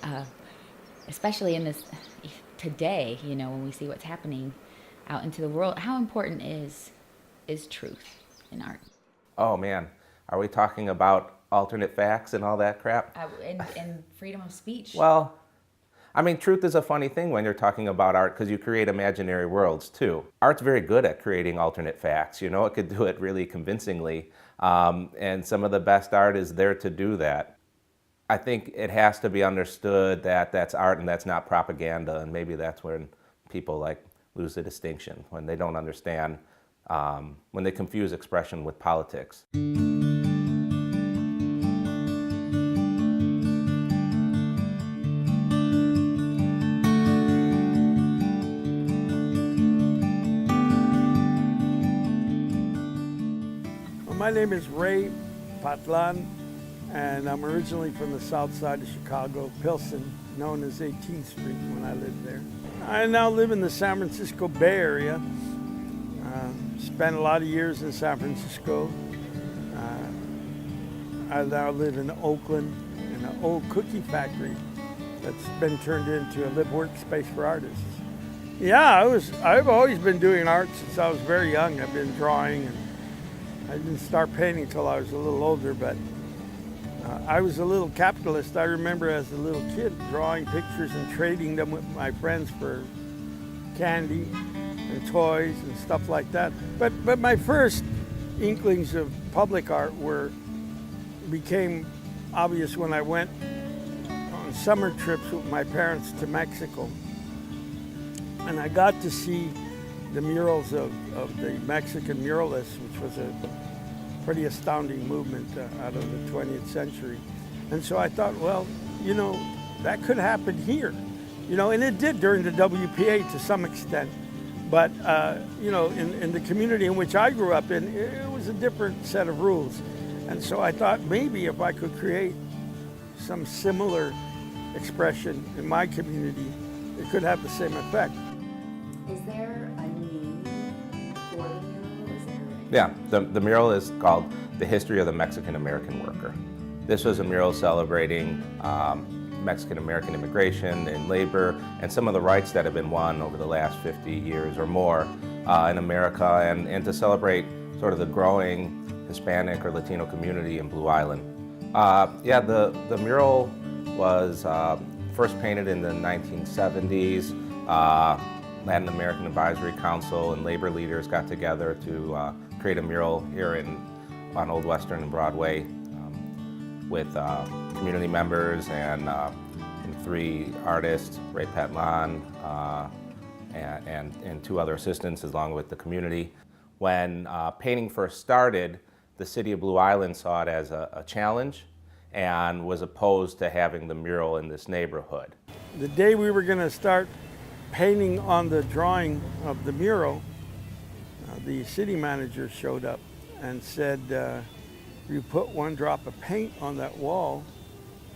uh, especially in this today, when we see what's happening out into the world, how important is truth in art? Oh man, are we talking about alternate facts and all that crap? And freedom of speech. Well, I mean, truth is a funny thing when you're talking about art because you create imaginary worlds too. Art's very good at creating alternate facts. It could do it really convincingly. And some of the best art is there to do that. I think it has to be understood that that's art and that's not propaganda. And maybe that's when people lose the distinction, when they don't understand, when they confuse expression with politics. My name is Ray Patlan, and I'm originally from the south side of Chicago, Pilsen, known as 18th Street when I lived there. I now live in the San Francisco Bay Area. Spent a lot of years in San Francisco. I now live in Oakland in an old cookie factory that's been turned into a live workspace for artists. Yeah, I've always been doing art since I was very young. I've been drawing, and I didn't start painting until I was a little older, but I was a little capitalist. I remember as a little kid drawing pictures and trading them with my friends for candy and toys and stuff like that. But my first inklings of public art became obvious when I went on summer trips with my parents to Mexico. And I got to see the murals of the Mexican muralists, which was a pretty astounding movement out of the 20th century. And so I thought, well, that could happen here. And it did during the WPA to some extent. But, in the community in which I grew up in, it was a different set of rules. And so I thought maybe if I could create some similar expression in my community, it could have the same effect. Is there a name for the mural? Yeah, the mural is called The History of the Mexican-American Worker. This was a mural celebrating Mexican-American immigration and labor and some of the rights that have been won over the last 50 years or more in America, and to celebrate sort of the growing Hispanic or Latino community in Blue Island. The mural was first painted in the 1970s. Latin American Advisory Council and labor leaders got together to create a mural here on Old Western and Broadway with community members and 3 artists, Ray Petlan and 2 other assistants along with the community. When painting first started, the city of Blue Island saw it as a challenge and was opposed to having the mural in this neighborhood. The day we were going to start painting on the drawing of the mural, the city manager showed up and said, if you put 1 drop of paint on that wall,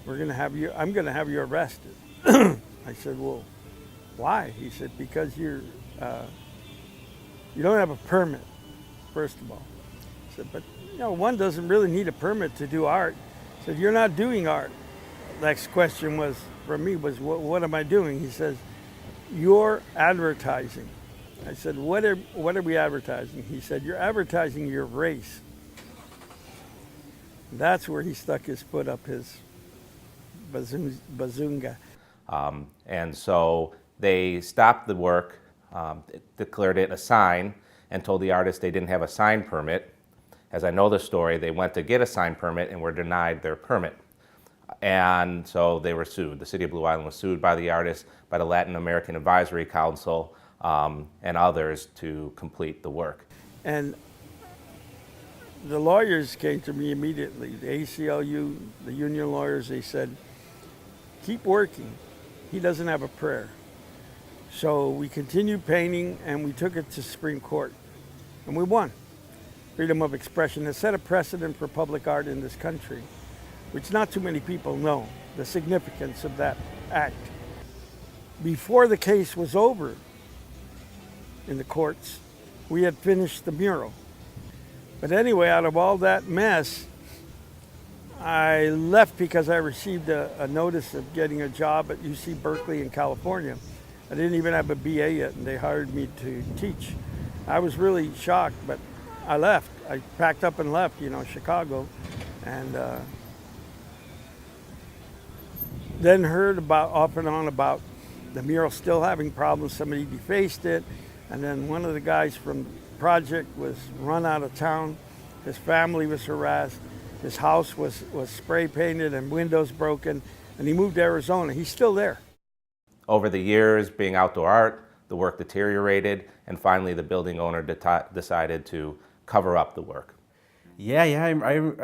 I'm going to have you arrested. I said, well, why? He said, because you don't have a permit, first of all. I said, but one doesn't really need a permit to do art. I said, you're not doing art. Next question was, for me, was what am I doing? He says, you're advertising. I said, what are we advertising? He said, you're advertising your race. That's where he stuck his foot up his bazunga. And so they stopped the work, declared it a sign, and told the artist they didn't have a sign permit. As I know the story, they went to get a sign permit and were denied their permit. And so they were sued. The city of Blue Island was sued by the artists, by the Latin American Advisory Council, and others to complete the work. And the lawyers came to me immediately, the ACLU, the union lawyers, they said, keep working. He doesn't have a prayer. So we continued painting and we took it to Supreme Court. And we won. Freedom of expression. It set a precedent for public art in this country, which not too many people know the significance of that act. Before the case was over in the courts, we had finished the mural. But anyway, out of all that mess, I left because I received a notice of getting a job at UC Berkeley in California. I didn't even have a BA yet, and they hired me to teach. I was really shocked, but I left. I packed up and left, Chicago, and then heard about off and on about the mural still having problems. Somebody defaced it, and then one of the guys from the project was run out of town. His family was harassed. His house was spray painted and windows broken, and he moved to Arizona. He's still there. Over the years, being outdoor art, the work deteriorated, and finally the building owner decided to cover up the work. Yeah, I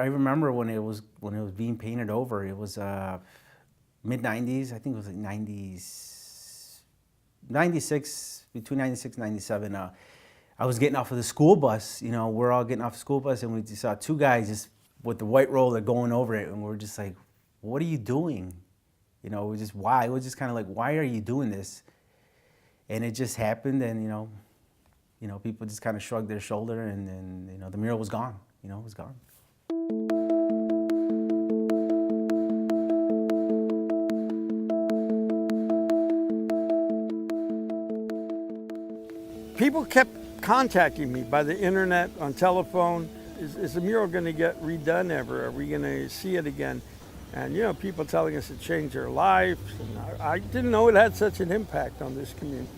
remember when it was being painted over. It was mid-90s. I think it was like 96, between 96 and 97. I was getting off of the school bus. We're all getting off the school bus, and we just saw two guys just with the white roller going over it, and we're just like, "What are you doing?" We just why? It was just kind of like, "Why are you doing this?" And it just happened, and people just kind of shrugged their shoulder, and then the mural was gone. It was gone. People kept contacting me by the internet, on telephone. Is the mural going to get redone ever? Are we going to see it again? And people telling us it changed their lives. And I didn't know it had such an impact on this community.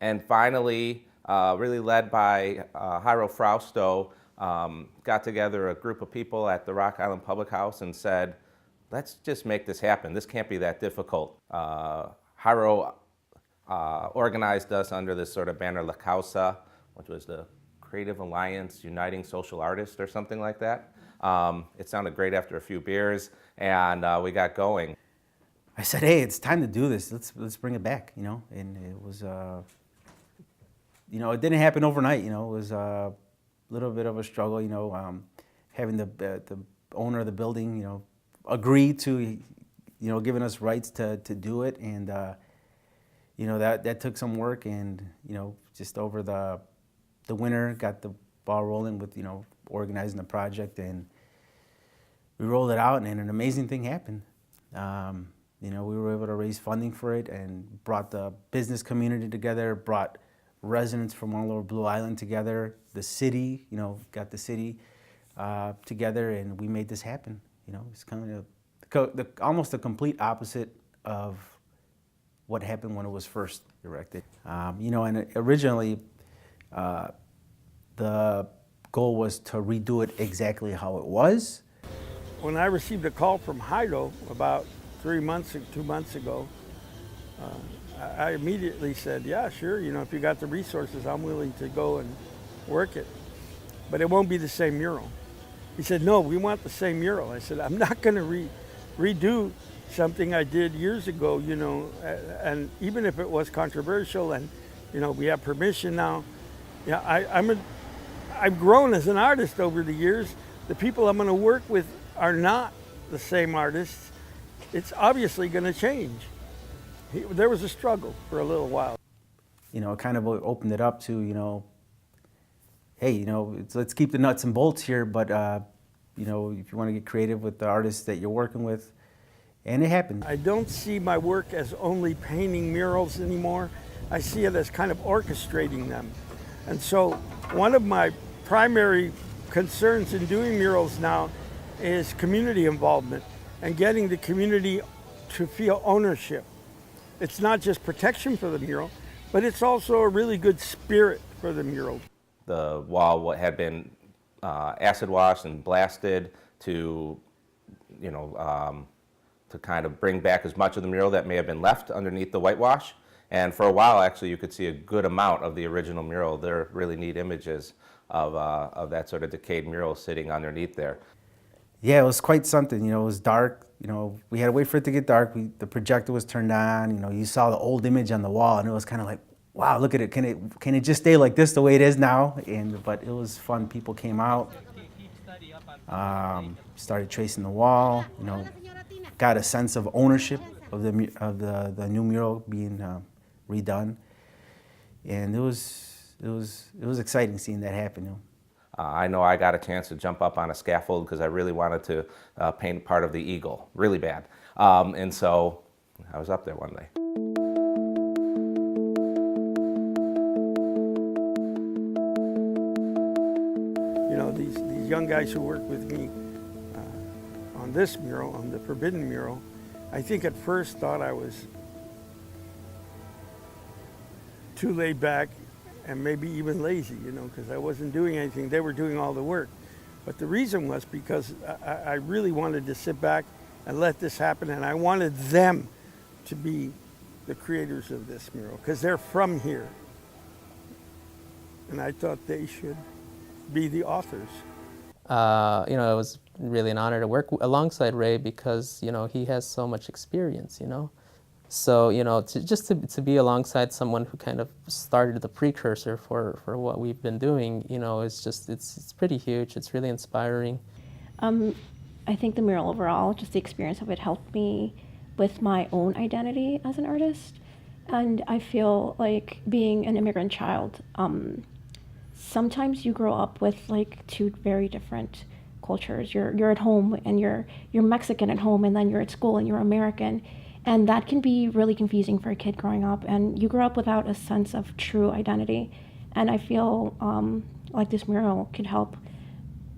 And finally, really led by Jairo Frausto, got together a group of people at the Rock Island Public House and said, let's just make this happen. This can't be that difficult. Jairo organized us under this sort of banner, La Causa, which was the Creative Alliance Uniting Social Artists or something like that. It sounded great after a few beers, and we got going. I said, "Hey, it's time to do this. Let's bring it back." And it was, it didn't happen overnight. It was a little bit of a struggle. Having the owner of the building, agree to, giving us rights to do it, and that took some work, and just over the winter got the ball rolling with organizing the project, and we rolled it out, and an amazing thing happened. We were able to raise funding for it and brought the business community together, brought residents from all over Blue Island together, the city, got the city together, and we made this happen. It's kind of almost the complete opposite of what happened when it was first erected. And originally, the goal was to redo it exactly how it was. When I received a call from Jairo about 2 months ago, I immediately said, yeah, sure, if you got the resources, I'm willing to go and work it. But it won't be the same mural. He said, no, we want the same mural. I said, I'm not going to redo something I did years ago, and even if it was controversial and, we have permission now. I've grown as an artist over the years. The people I'm going to work with are not the same artists. It's obviously going to change. There was a struggle for a little while. It kind of opened it up to, hey, let's keep the nuts and bolts here, but, if you want to get creative with the artists that you're working with, and it happened. I don't see my work as only painting murals anymore. I see it as kind of orchestrating them. And so one of my primary concerns in doing murals now is community involvement and getting the community to feel ownership. It's not just protection for the mural, but it's also a really good spirit for the mural. The wall had been acid washed and blasted to, to kind of bring back as much of the mural that may have been left underneath the whitewash. And for a while, actually, you could see a good amount of the original mural. They're really neat images of that sort of decayed mural sitting underneath there. Yeah, it was quite something. It was dark. We had to wait for it to get dark. The projector was turned on. You saw the old image on the wall, and it was kind of like, wow, look at it. Can it just stay like this the way it is now? But it was fun. People came out, started tracing the wall. Got a sense of ownership of the new mural being redone, and it was exciting seeing that happen. I know I got a chance to jump up on a scaffold because I really wanted to paint part of the eagle, really bad. And so I was up there one day. You know, these young guys who work with me on this mural, on the Forbidden mural, I think at first thought I was too laid back and maybe even lazy, you know, because I wasn't doing anything. They were doing all the work. But the reason was because I really wanted to sit back and let this happen, and I wanted them to be the creators of this mural because they're from here. And I thought they should be the authors. You know, it was really an honor to work alongside Ray because, you know, he has so much experience, you know. So, you know, to be alongside someone who kind of started the precursor for what we've been doing, you know, it's pretty huge. It's really inspiring. I think the mural overall, just the experience of it helped me with my own identity as an artist. And I feel like being an immigrant child, sometimes you grow up with like two very different cultures. You're at home and you're Mexican at home, and then you're at school and you're American. And that can be really confusing for a kid growing up, and you grow up without a sense of true identity. And I feel like this mural could help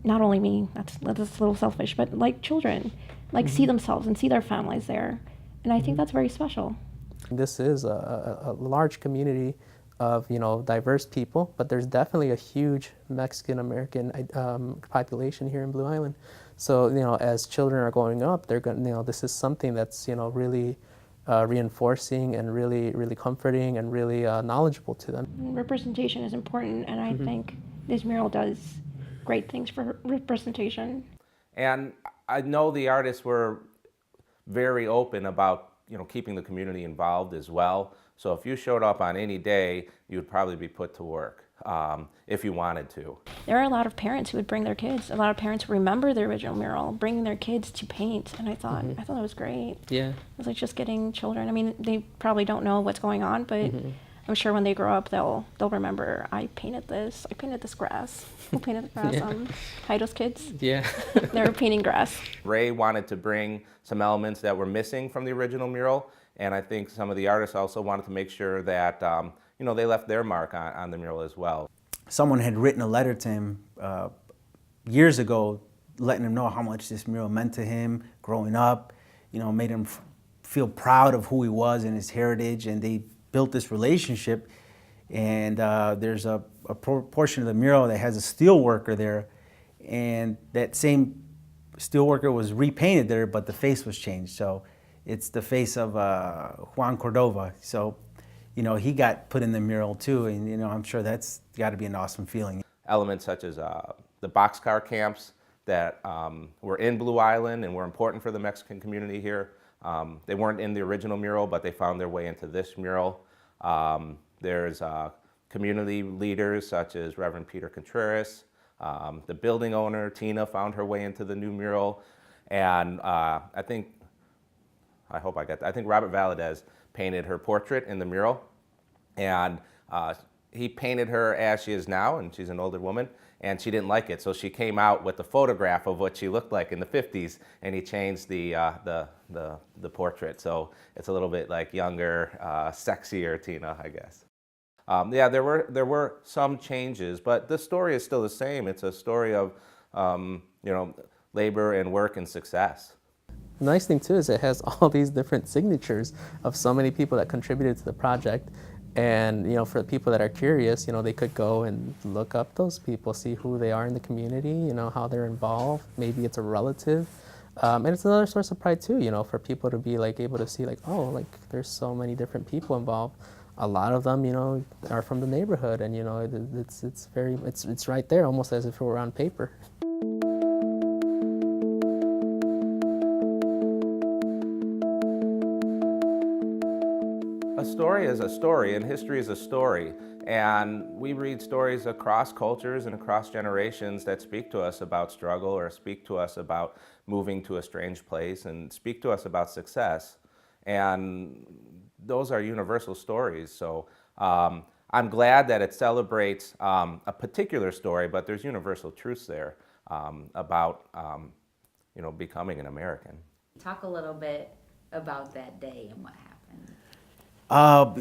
not only me, that's a little selfish, but like children, like see themselves and see their families there. And I think that's very special. This is a large community of, you know, diverse people, but there's definitely a huge Mexican-American population here in Blue Island. So, you know, as children are growing up, they're going, you know, this is something that's, you know, really reinforcing and really comforting and really knowledgeable to them. Representation is important, and I think this mural does great things for representation. And I know the artists were very open about, you know, keeping the community involved as well. So if you showed up on any day, you would probably be put to work if you wanted to. There are a lot of parents who would bring their kids. A lot of parents remember the original mural, bringing their kids to paint, and I thought that was great. Yeah. It was like just getting children. I mean, they probably don't know what's going on, but I'm sure when they grow up, they'll remember, I painted this grass. Who painted the grass? Heido's kids. Yeah. They were painting grass. Ray wanted to bring some elements that were missing from the original mural, and I think some of the artists also wanted to make sure that you know, they left their mark on the mural as well. Someone had written a letter to him years ago, letting him know how much this mural meant to him growing up, you know, made him feel proud of who he was and his heritage, and they built this relationship. And there's a portion of the mural that has a steel worker there, and that same steel worker was repainted there, but the face was changed. So it's the face of Juan Cordova. So, you know, he got put in the mural too, and, you know, I'm sure that's got to be an awesome feeling. Elements such as the boxcar camps that were in Blue Island and were important for the Mexican community here. They weren't in the original mural, but they found their way into this mural. There's community leaders such as Reverend Peter Contreras. The building owner, Tina, found her way into the new mural. And I think Robert Valadez painted her portrait in the mural. And he painted her as she is now, and she's an older woman, and she didn't like it. So she came out with a photograph of what she looked like in the 50s, and he changed the portrait. So it's a little bit like younger, sexier Tina, I guess. Yeah, there were some changes, but the story is still the same. It's a story of you know, labor and work and success. The nice thing too is it has all these different signatures of so many people that contributed to the project. And, you know, for the people that are curious, you know, they could go and look up those people, see who they are in the community, you know, how they're involved. Maybe it's a relative. And it's another source of pride too, you know, for people to be like able to see like, oh, like there's so many different people involved. A lot of them, you know, are from the neighborhood, and, you know, it's right there, almost as if it were on paper. A story is a story, and history is a story. And we read stories across cultures and across generations that speak to us about struggle, or speak to us about moving to a strange place, and speak to us about success. And those are universal stories. So I'm glad that it celebrates a particular story, but there's universal truths there about becoming an American. Talk a little bit about that day and what happened.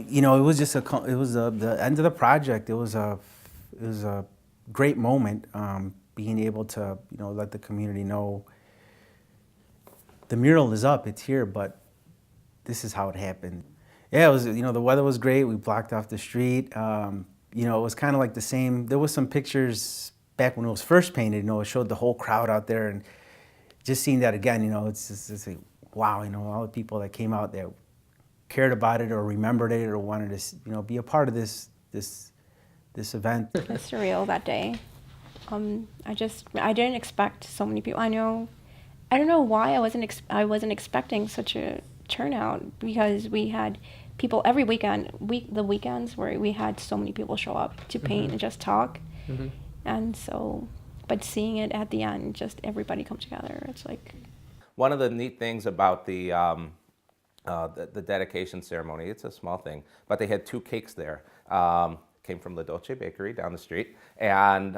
It was just the end of the project. It was a great moment, being able to let the community know the mural is up, it's here, but this is how it happened. Yeah, it was, the weather was great. We blocked off the street. It was kind of like the same. There was some pictures back when it was first painted. It showed the whole crowd out there, and just seeing that again, it's like, wow, all the people that came out there cared about it or remembered it or wanted to, be a part of this event. It's surreal that day. I didn't expect so many people. I don't know why I wasn't expecting such a turnout, because we had people every weekend. The weekends where we had so many people show up to paint and just talk, and so, but seeing it at the end, just everybody come together. It's like one of the neat things about the dedication ceremony. It's a small thing, but they had 2 cakes there. Came from La Dolce Bakery down the street, and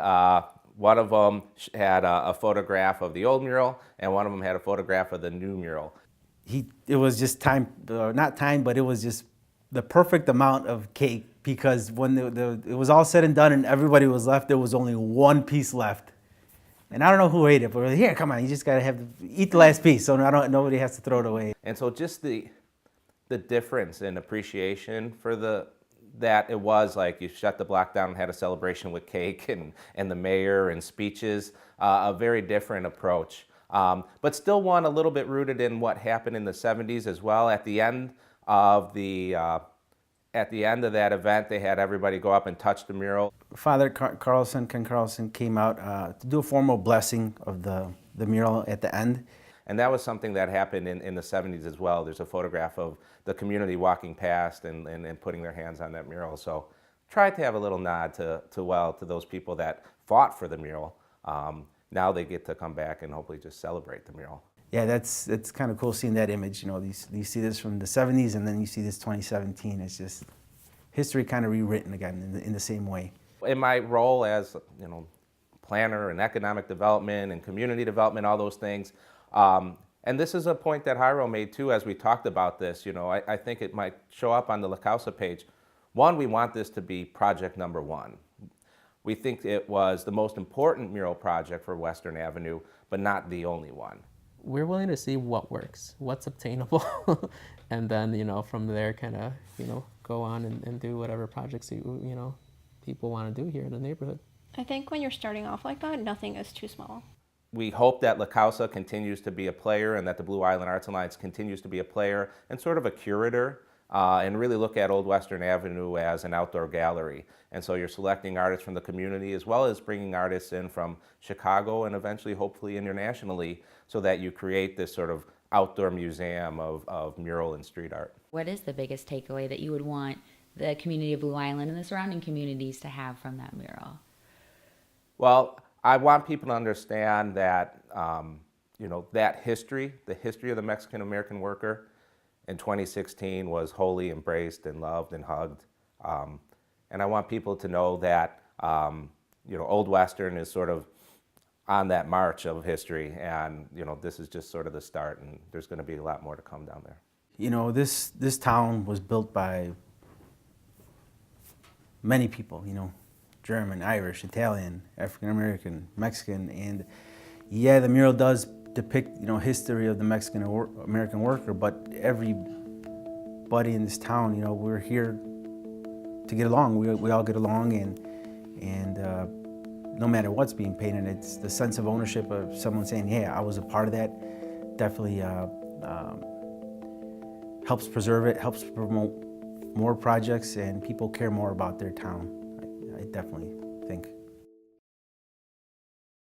one of them had a photograph of the old mural, and one of them had a photograph of the new mural. It was just time, not time, but it was just the perfect amount of cake, because when it was all said and done and everybody was left, there was only one piece left. And I don't know who ate it, but we're like, here, come on, you just gotta eat the last piece, so nobody has to throw it away. And so just the difference in appreciation for that it was like you shut the block down and had a celebration with cake and the mayor and speeches, a very different approach. But still one a little bit rooted in what happened in the 70s as well. At the end of that event, they had everybody go up and touch the mural. Father Ken Carlson came out to do a formal blessing of the mural at the end. And that was something that happened in the 70s as well. There's a photograph of the community walking past and putting their hands on that mural. So tried to have a little nod to those people that fought for the mural. Now they get to come back and hopefully just celebrate the mural. Yeah, it's kind of cool seeing that image. You see this from the 70s and then you see this 2017. It's just history kind of rewritten again in the same way. In my role as planner and economic development and community development, all those things, and this is a point that Jairo made too as we talked about this. I think it might show up on the La Causa page. One, we want this to be project number 1. We think it was the most important mural project for Western Avenue, but not the only one. We're willing to see what works, what's obtainable, and then, from there kind of, go on and do whatever projects, people want to do here in the neighborhood. I think when you're starting off like that, nothing is too small. We hope that La Causa continues to be a player and that the Blue Island Arts Alliance continues to be a player and sort of a curator and really look at Old Western Avenue as an outdoor gallery. And so you're selecting artists from the community as well as bringing artists in from Chicago and eventually, hopefully, internationally, so that you create this sort of outdoor museum of mural and street art. What is the biggest takeaway that you would want the community of Blue Island and the surrounding communities to have from that mural? Well, I want people to understand that, that history, the history of the Mexican-American worker in 2016 was wholly embraced and loved and hugged. And I want people to know that, Old Western is sort of on that march of history, and, this is just sort of the start, and there's going to be a lot more to come down there. This town was built by many people, German, Irish, Italian, African American, Mexican, and yeah, the mural does depict, history of the Mexican American worker, but everybody in this town, we're here to get along. We all get along, and no matter what's being painted, it's the sense of ownership of someone saying, "Yeah, I was a part of that." Definitely helps preserve it, helps promote more projects, and people care more about their town. I definitely think.